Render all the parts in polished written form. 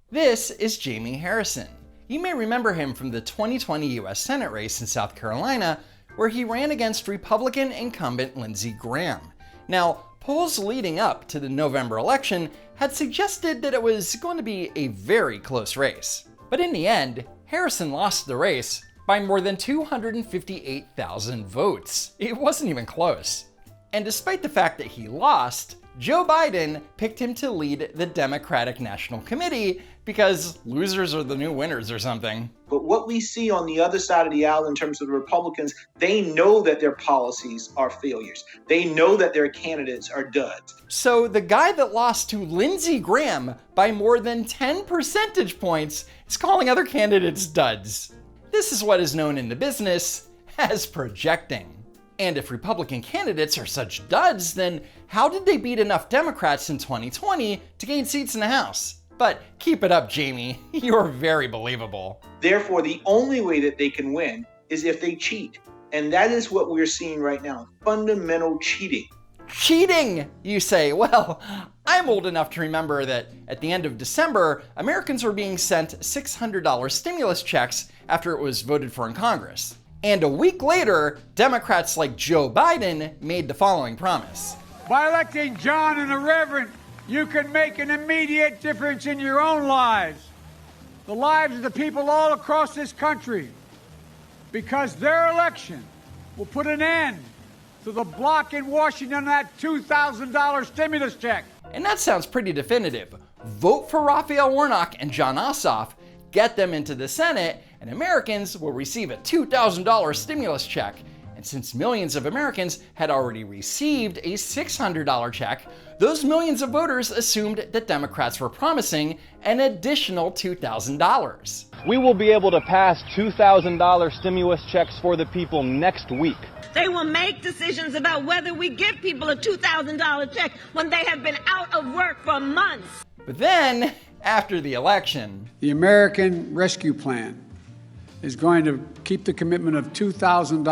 This is Jamie Harrison. You may remember him from the 2020 US Senate race in South Carolina, where he ran against Republican incumbent Lindsey Graham. Now, polls leading up to the November election had suggested that it was going to be a very close race. But in the end, Harrison lost the race by more than 258,000 votes. It wasn't even close. And despite the fact that he lost, Joe Biden picked him to lead the Democratic National Committee because losers are the new winners or something. But what we see on the other side of the aisle in terms of the Republicans, they know that their policies are failures. They know that their candidates are duds. So the guy that lost to Lindsey Graham by more than 10 percentage points is calling other candidates duds. This is what is known in the business as projecting. And if Republican candidates are such duds, then how did they beat enough Democrats in 2020 to gain seats in the House? But keep it up, Jamie. You're very believable. Therefore, the only way that they can win is if they cheat. And that is what we're seeing right now, fundamental cheating. Cheating, you say? Well, I'm old enough to remember that at the end of December, Americans were being sent $600 stimulus checks after it was voted for in Congress. And a week later, Democrats like Joe Biden made the following promise. By electing John and the Reverend, you can make an immediate difference in your own lives, the lives of the people all across this country, because their election will put an end to the block in Washington on that $2,000 stimulus check. And that sounds pretty definitive. Vote for Raphael Warnock and Jon Ossoff, get them into the Senate, and Americans will receive a $2,000 stimulus check. And since millions of Americans had already received a $600 check, those millions of voters assumed that Democrats were promising an additional $2,000. We will be able to pass $2,000 stimulus checks for the people next week. They will make decisions about whether we give people a $2,000 check when they have been out of work for months. But then, after the election, The American Rescue Plan is going to keep the commitment of $2,000.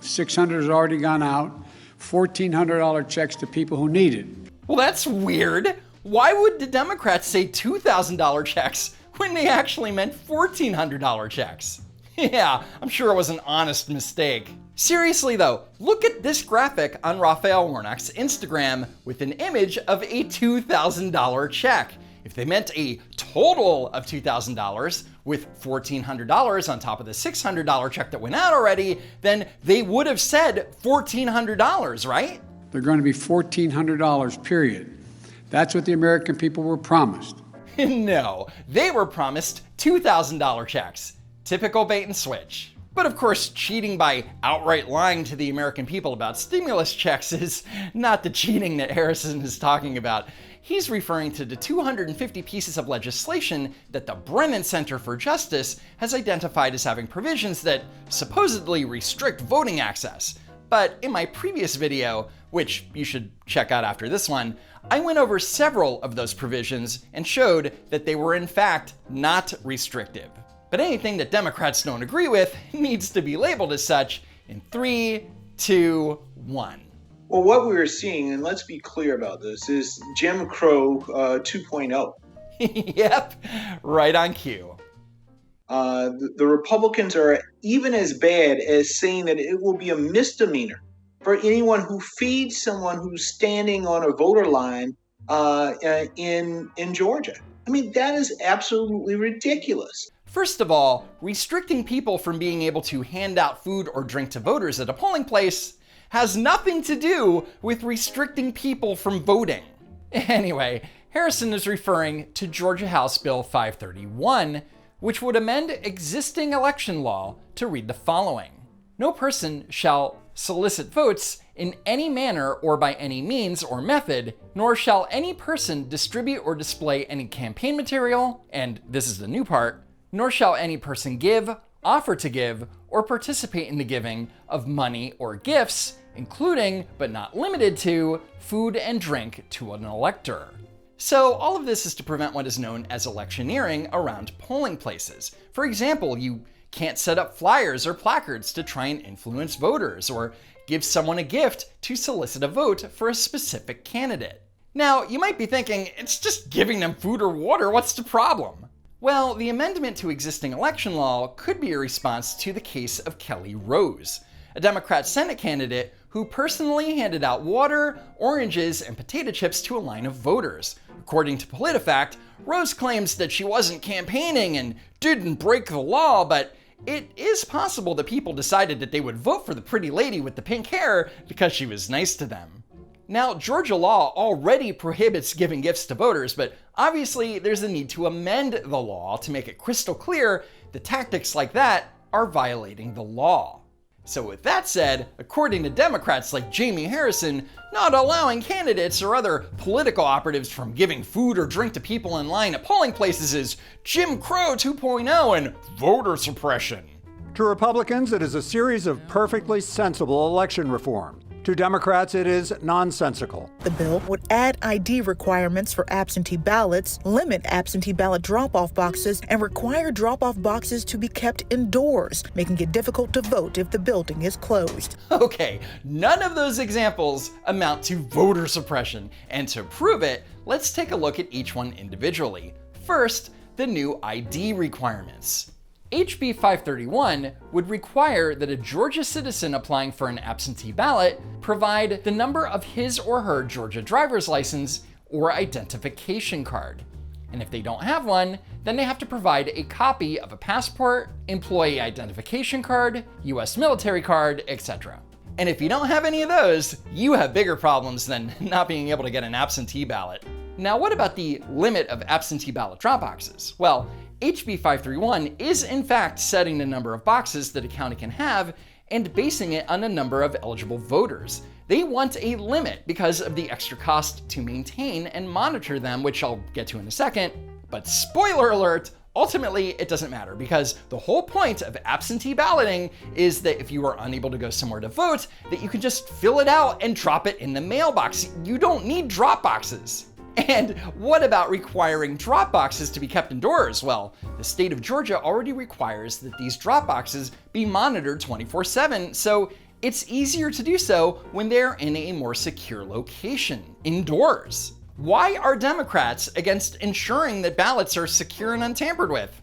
$600 has already gone out. $1,400 checks to people who need it. well, that's weird. Why would the Democrats say $2,000 checks when they actually meant $1,400 checks? Yeah, I'm sure it was an honest mistake. Seriously though, look at this graphic on Raphael Warnock's Instagram with an image of a $2,000 check. If they meant a total of $2,000 with $1,400 on top of the $600 check that went out already, then they would have said $1,400, right? They're going to be $1,400, period. That's what the American people were promised. No, they were promised $2,000 checks. Typical bait and switch. But of course, cheating by outright lying to the American people about stimulus checks is not the cheating that Harrison is talking about. He's referring to the 250 pieces of legislation that the Brennan Center for Justice has identified as having provisions that supposedly restrict voting access. But in my previous video, which you should check out after this one, I went over several of those provisions and showed that they were in fact not restrictive. But anything that Democrats don't agree with needs to be labeled as such in 3, 2, 1. Well, what we're seeing, and let's be clear about this, is Jim Crow 2.0. Yep, right on cue. The Republicans are even as bad as saying that it will be a misdemeanor for anyone who feeds someone who's standing on a voter line in Georgia. I mean, that is absolutely ridiculous. First of all, restricting people from being able to hand out food or drink to voters at a polling place has nothing to do with restricting people from voting. Anyway, Harrison is referring to Georgia House Bill 531, which would amend existing election law to read the following. No person shall solicit votes in any manner or by any means or method, nor shall any person distribute or display any campaign material, and this is the new part, nor shall any person give, offer to give, or participate in the giving of money or gifts, including, but not limited to, food and drink to an elector. So all of this is to prevent what is known as electioneering around polling places. For example, you can't set up flyers or placards to try and influence voters, or give someone a gift to solicit a vote for a specific candidate. Now, you might be thinking, it's just giving them food or water, what's the problem? Well, the amendment to existing election law could be a response to the case of Kelly Rose, a Democrat Senate candidate who personally handed out water, oranges, and potato chips to a line of voters. According to PolitiFact, Rose claims that she wasn't campaigning and didn't break the law, but it is possible that people decided that they would vote for the pretty lady with the pink hair because she was nice to them. Now, Georgia law already prohibits giving gifts to voters, but obviously there's a need to amend the law to make it crystal clear that tactics like that are violating the law. So with that said, according to Democrats like Jamie Harrison, not allowing candidates or other political operatives from giving food or drink to people in line at polling places is Jim Crow 2.0 and voter suppression. To Republicans, it is a series of perfectly sensible election reforms. To Democrats, it is nonsensical. The bill would add ID requirements for absentee ballots, limit absentee ballot drop-off boxes, and require drop-off boxes to be kept indoors, making it difficult to vote if the building is closed. Okay, none of those examples amount to voter suppression. And to prove it, let's take a look at each one individually. First, the new ID requirements. HB 531 would require that a Georgia citizen applying for an absentee ballot provide the number of his or her Georgia driver's license or identification card. And if they don't have one, then they have to provide a copy of a passport, employee identification card, US military card, etc. And if you don't have any of those, you have bigger problems than not being able to get an absentee ballot. Now, what about the limit of absentee ballot drop boxes? Well, HB 531 is in fact setting the number of boxes that a county can have and basing it on the number of eligible voters. They want a limit because of the extra cost to maintain and monitor them, which I'll get to in a second. But spoiler alert, ultimately it doesn't matter because the whole point of absentee balloting is that if you are unable to go somewhere to vote, that you can just fill it out and drop it in the mailbox. You don't need drop boxes. And what about requiring drop boxes to be kept indoors? Well, the state of Georgia already requires that these drop boxes be monitored 24/7, so it's easier to do so when they're in a more secure location, indoors. Why are Democrats against ensuring that ballots are secure and untampered with?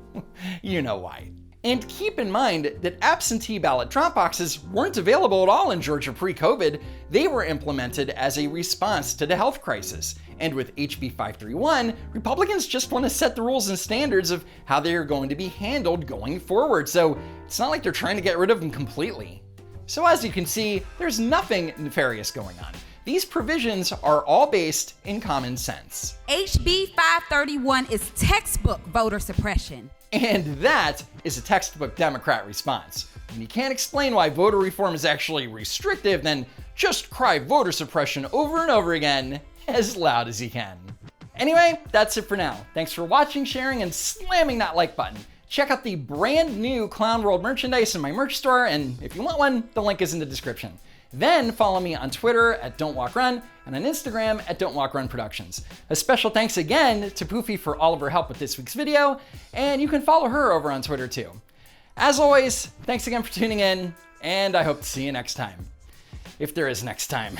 You know why. And keep in mind that absentee ballot drop boxes weren't available at all in Georgia pre-COVID. They were implemented as a response to the health crisis. And with HB 531, Republicans just want to set the rules and standards of how they are going to be handled going forward. So it's not like they're trying to get rid of them completely. So as you can see, there's nothing nefarious going on. These provisions are all based in common sense. HB 531 is textbook voter suppression. And that is a textbook Democrat response. When you can't explain why voter reform is actually restrictive, then just cry voter suppression over and over again as loud as you can. Anyway, that's it for now. Thanks for watching, sharing, and slamming that like button. Check out the brand new Clown World merchandise in my merch store, and if you want one, the link is in the description. Then follow me on Twitter at Don't Walk Run and on Instagram at Don't Walk Run Productions. A special thanks again to Poofy for all of her help with this week's video, and you can follow her over on Twitter too. As always, thanks again for tuning in, and I hope to see you next time. If there is next time.